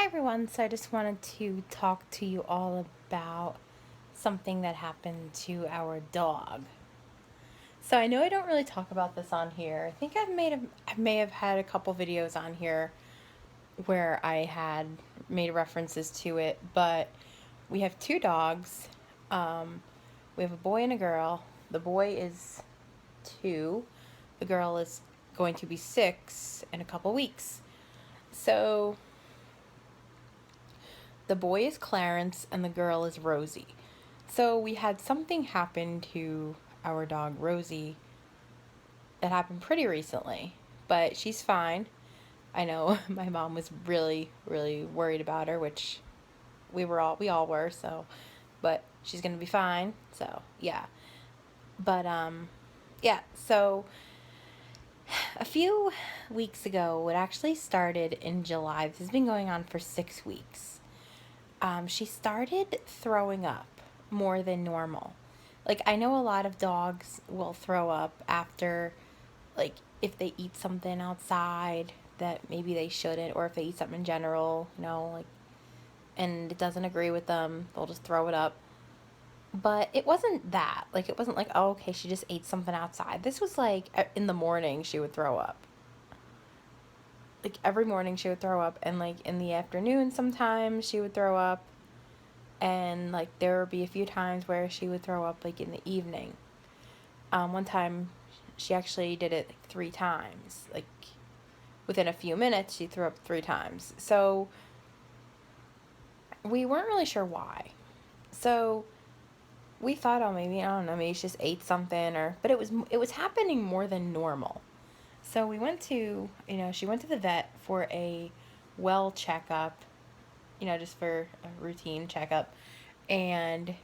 Hi everyone, so I just wanted to talk to you all about something that happened to our dog. So I know I don't really talk about this on here. I think I may have had a couple videos on here where I had made references to it, but we have two dogs. Um, we have a boy and a girl. The boy is 2. The girl is going to be 6 in a couple weeks. So the boy is Clarence and the girl is Rosie. So we had something happen to our dog Rosie that happened pretty recently, but she's fine. I know my mom was really, really worried about her, which we all were, so but she's gonna be fine. So yeah. But yeah, so a few weeks ago, it actually started in July. This has been going on for 6 weeks. She started throwing up more than normal. Like, I know a lot of dogs will throw up after, like, if they eat something outside that maybe they shouldn't, or if they eat something in general, like, and it doesn't agree with them, they'll just throw it up. But it wasn't that. Like, it wasn't like, oh, okay, she just ate something outside. This was like in the morning, she would throw up. Like, every morning she would throw up, and like in the afternoon, sometimes she would throw up. And like there would be a few times where she would throw up like in the evening. One time she actually did it like 3 times. Like within a few minutes she threw up 3 times. So we weren't really sure why. So we thought, oh, maybe, I don't know, maybe she just ate something, or but it was happening more than normal. So we went to, she went to the vet for a well checkup, just for a routine checkup. And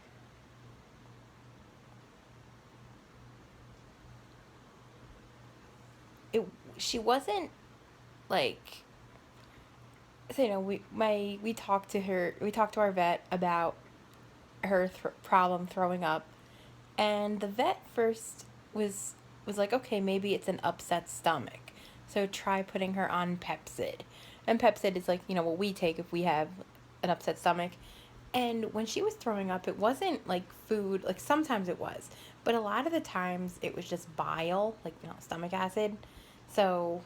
it she wasn't like, so we talked to our vet about her problem throwing up, and the vet first was like, okay, maybe it's an upset stomach, so try putting her on Pepcid. And Pepcid is like, what we take if we have an upset stomach. And when she was throwing up, it wasn't like food. Like, sometimes it was, but a lot of the times it was just bile, like, stomach acid. So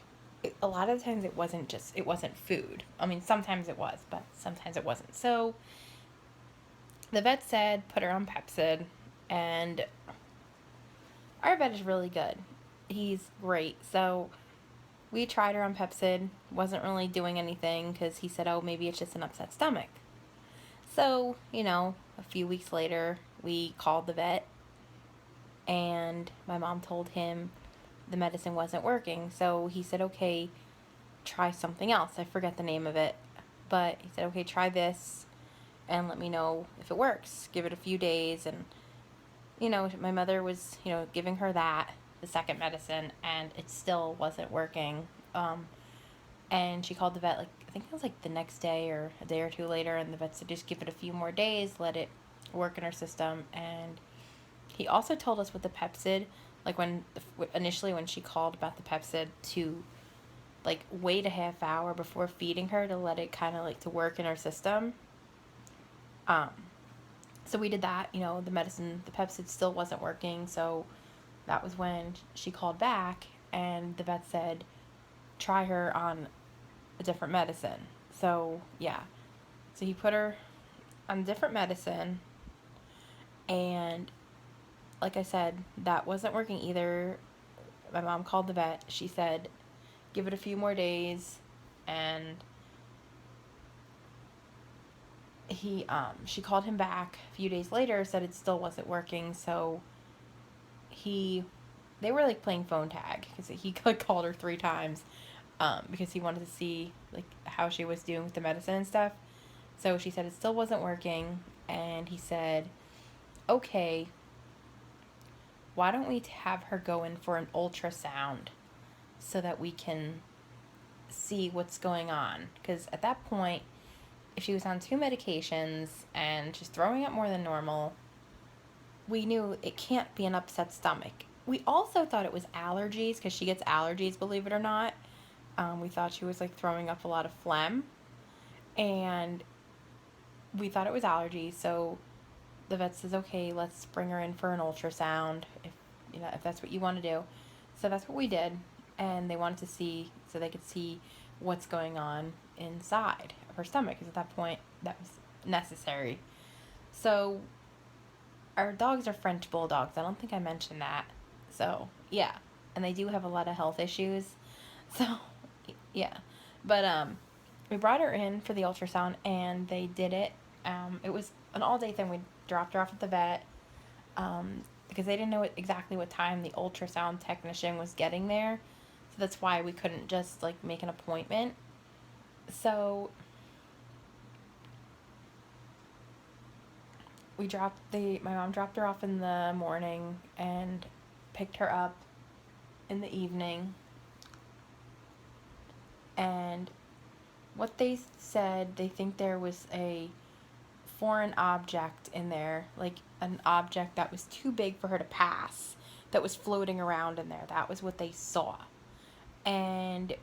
a lot of the times it wasn't food. I mean, sometimes it was, but sometimes it wasn't. So the vet said put her on Pepcid, and our vet is really good. He's great. So we tried her on Pepcid. Wasn't really doing anything because he said, oh, maybe it's just an upset stomach. So, a few weeks later, we called the vet, and my mom told him the medicine wasn't working. So he said, okay, try something else. I forget the name of it. But he said, okay, try this and let me know if it works. Give it a few days. And, my mother was, giving her that, the second medicine, and it still wasn't working. And she called the vet, like, I think it was like the next day or a day or two later, and the vet said just give it a few more days, let it work in her system. And he also told us with the Pepcid, like initially when she called about the Pepcid, to like wait a half hour before feeding her to let it kind of like to work in her system. Um, so we did that. The Pepcid still wasn't working, so that was when she called back, and the vet said try her on a different medicine. So yeah, so he put her on different medicine, and like I said, that wasn't working either. My mom called the vet. She said, give it a few more days, and she called him back a few days later, said it still wasn't working. So they were like playing phone tag because he called her 3 times, because he wanted to see like how she was doing with the medicine and stuff. So she said it still wasn't working, and he said, okay, why don't we have her go in for an ultrasound so that we can see what's going on? Because at that point, if she was on 2 medications and she's throwing up more than normal, we knew it can't be an upset stomach. We also thought it was allergies because she gets allergies, believe it or not. We thought she was like throwing up a lot of phlegm. And we thought it was allergies, so the vet says, okay, let's bring her in for an ultrasound if that's what you want to do. So that's what we did, and they wanted to see so they could see what's going on inside of her stomach, because at that point that was necessary. So our dogs are French bulldogs. I don't think I mentioned that. So yeah, and they do have a lot of health issues. So yeah, but we brought her in for the ultrasound, and they did it. It was an all day thing. We dropped her off at the vet because they didn't know exactly what time the ultrasound technician was getting there. So that's why we couldn't just like make an appointment. So my mom dropped her off in the morning and picked her up in the evening. And what they said, they think there was a foreign object in there, like an object that was too big for her to pass, that was floating around in there. That was what they saw. And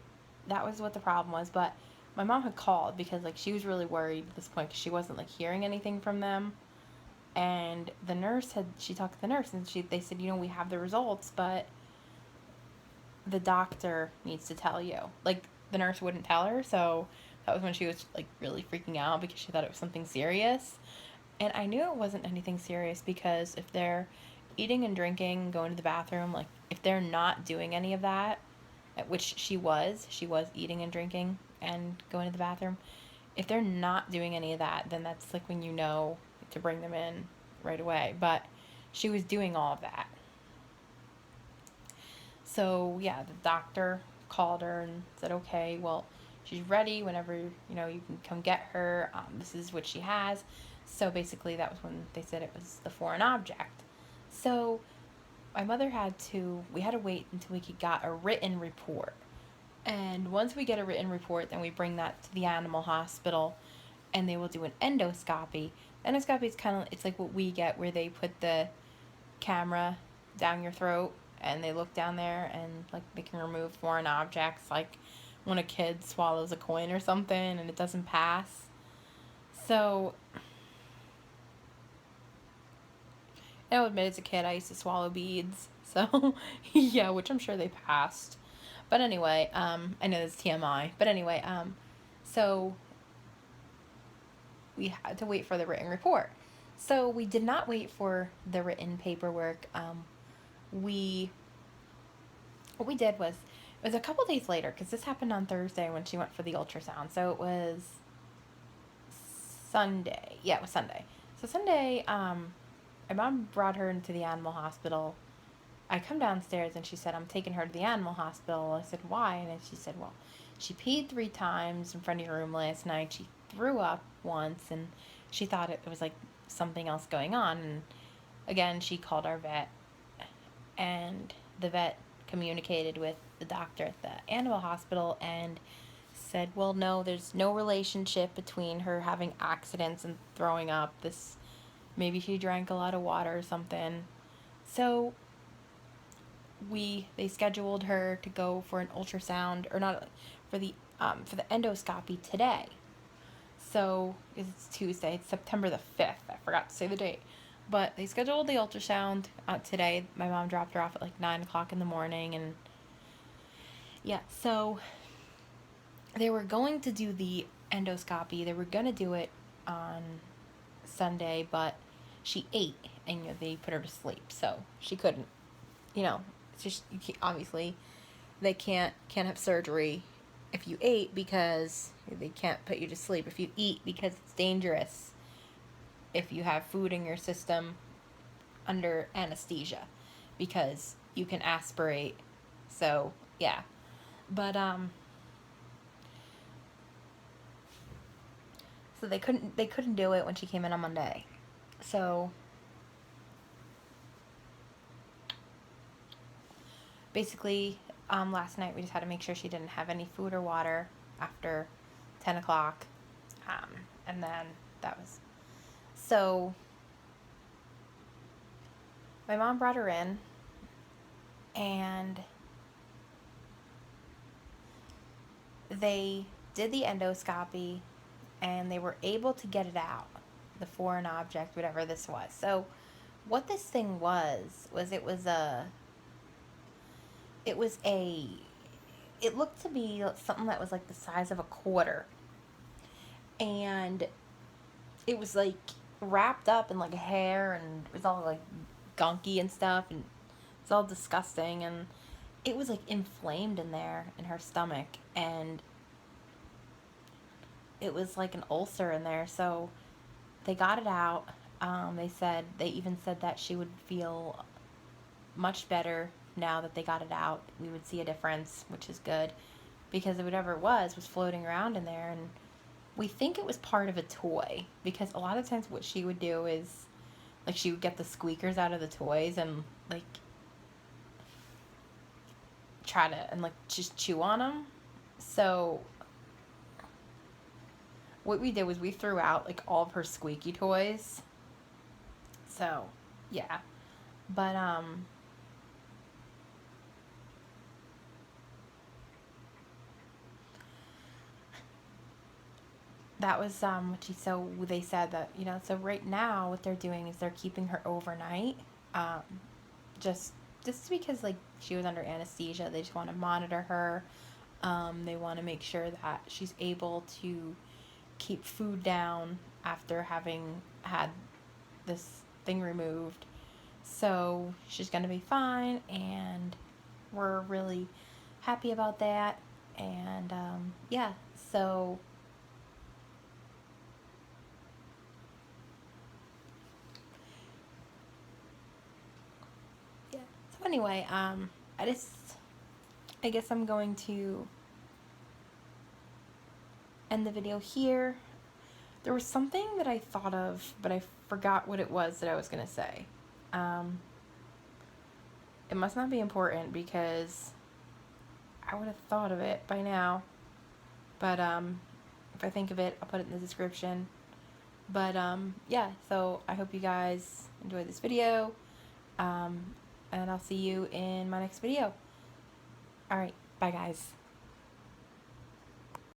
that was what the problem was. But my mom had called because like she was really worried at this point because she wasn't like hearing anything from them. And she talked to the nurse, and they said, we have the results, but the doctor needs to tell you. Like, the nurse wouldn't tell her, so that was when she was like really freaking out because she thought it was something serious. And I knew it wasn't anything serious because if they're eating and drinking, going to the bathroom, like if they're not doing any of that, which she was eating and drinking and going to the bathroom. If they're not doing any of that, then that's like when you know to bring them in right away. But she was doing all of that. So yeah, the doctor called her and said, okay, well, she's ready whenever, you can come get her. This is what she has. So basically that was when they said it was the foreign object. So my mother we had to wait until we got a written report. And once we get a written report, then we bring that to the animal hospital and they will do an endoscopy. Endoscopy is it's like what we get where they put the camera down your throat and they look down there and like they can remove foreign objects, like when a kid swallows a coin or something and it doesn't pass. So I'll admit, as a kid I used to swallow beads, so yeah, which I'm sure they passed. But anyway, I know this is TMI, but anyway, so we had to wait for the written report. So we did not wait for the written paperwork. What we did was, it was a couple days later, because this happened on Thursday when she went for the ultrasound. So it was Sunday. Yeah, it was Sunday. So Sunday, my mom brought her into the animal hospital. I come downstairs and she said, I'm taking her to the animal hospital. I said, why? And then she said, well, she peed 3 times in front of your room last night. She threw up once and she thought it was like something else going on. And again, she called our vet and the vet communicated with the doctor at the animal hospital and said, well, no, there's no relationship between her having accidents and throwing up. Maybe she drank a lot of water or something. So they scheduled her to go for an ultrasound, or not, for the endoscopy today. So it's Tuesday. It's September the 5th. I forgot to say the date. But they scheduled the ultrasound today. My mom dropped her off at like 9 o'clock in the morning. And yeah, so they were going to do the endoscopy. They were going to do it on Sunday, but she ate and they put her to sleep. So she couldn't, it's just, obviously they can't have surgery if you ate because they can't put you to sleep. If you eat, because it's dangerous if you have food in your system under anesthesia, because you can aspirate. So yeah, but so they couldn't do it when she came in on Monday. So basically, last night we just had to make sure she didn't have any food or water after 10 o'clock. And then that was... So my mom brought her in, and they did the endoscopy, and they were able to get it out, the foreign object, whatever this was. So what this thing was it was a it looked to be something that was like the size of a quarter, and it was like wrapped up in like hair, and it was all like gunky and stuff, and it's all disgusting, and it was like inflamed in there in her stomach, and it was like an ulcer in there. So they got it out. They even said that she would feel much better now that they got it out. We would see a difference, which is good, because whatever it was floating around in there, and we think it was part of a toy, because a lot of times what she would do is like she would get the squeakers out of the toys and like try to and like just chew on them. So what we did was we threw out like all of her squeaky toys. So yeah, but that was what she, so they said that, you know, so right now what they're doing is they're keeping her overnight, um just because like she was under anesthesia. They just want to monitor her. They want to make sure that she's able to keep food down after having had this thing removed. So she's going to be fine, and we're really happy about that. And yeah, so yeah. So anyway, I guess I'm going to end the video here. There was something that I thought of, but I forgot what it was that I was going to say. Um, it must not be important because I would have thought of it by now. But if I think of it, I'll put it in the description. But yeah, so I hope you guys enjoyed this video. And I'll see you in my next video. Alright, bye guys.